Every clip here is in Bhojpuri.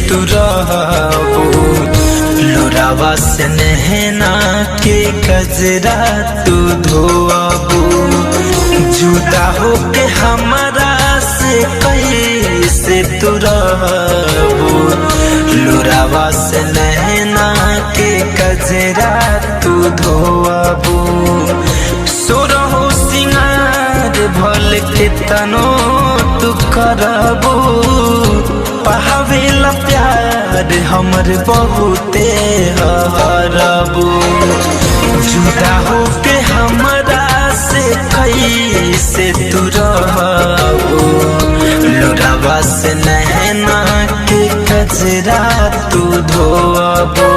तू रहबू, लोरावा से नहना के कजरा तू धोबू, जुदा होके हमारा से कैसे तू रहबू, लोरावा से नहना के कजरा तू धोबू। सोरहो सिंगार भल के तनो तू करबू, पावेला प्यार हमर बहुते हरबू, जुदा होके हमरा से कैसे तू रहबू, लोरावा से नहना के कजरा तू धोबू।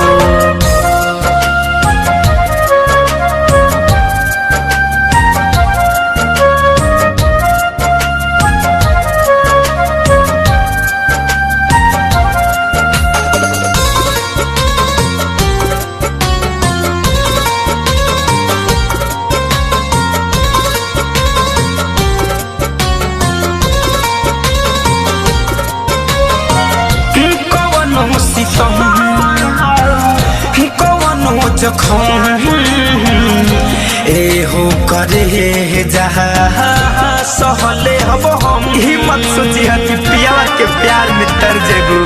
कवनो जखम एहो करे जहा सहले हब हम, हिम्मत सोची हती पियावा के प्यार में तर जेबू।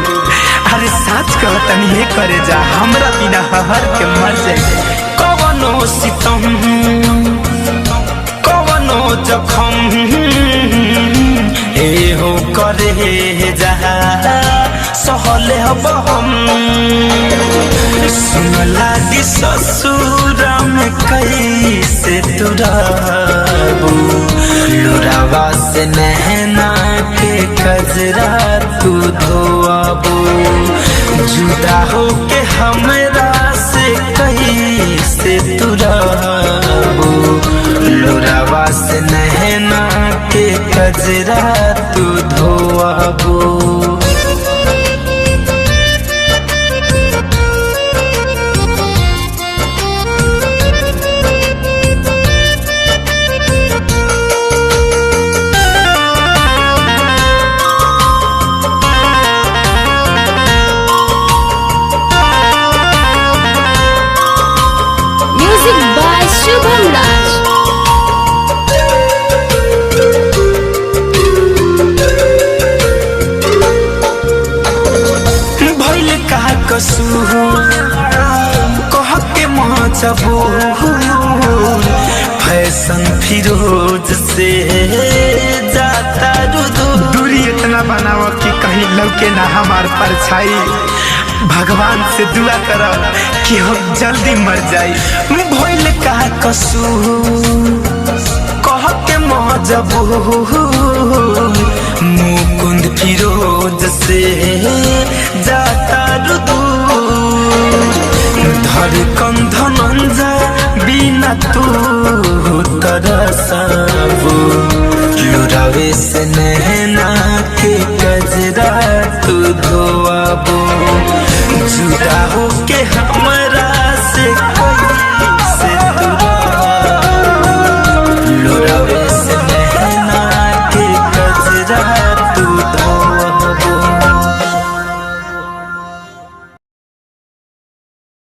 अरे साच कहतनी हे करे जा, हमरा बिना हर के मर जेबू। कवनो सितम कवनो जखम एहो करे जहा सहले हब हम, सुन लागी ससुर में कैसे तू रहबू, लोरावा से नहना के कजरा तू धोबू, जुदा होके हमरा से कैसे तू रहबू, लोरावा से नहना के कजरा तू धोबू। शुभम राज भइल का कसूर कह के मजबूर, फैशन फिरोज से जाता दूरी इतना बनावा कि कहीं लौके ना हमार परछाई। भगवान से दुआ कर कि हम जल्दी मर जाई। भइल का कसूर कह के मजबूर, मुकुंद फिरोज से जाता दूर, धड़कन धनंजय बिना तू तरसबू, लोरावे से नहना के कजरा तू धोबू, जुदा होके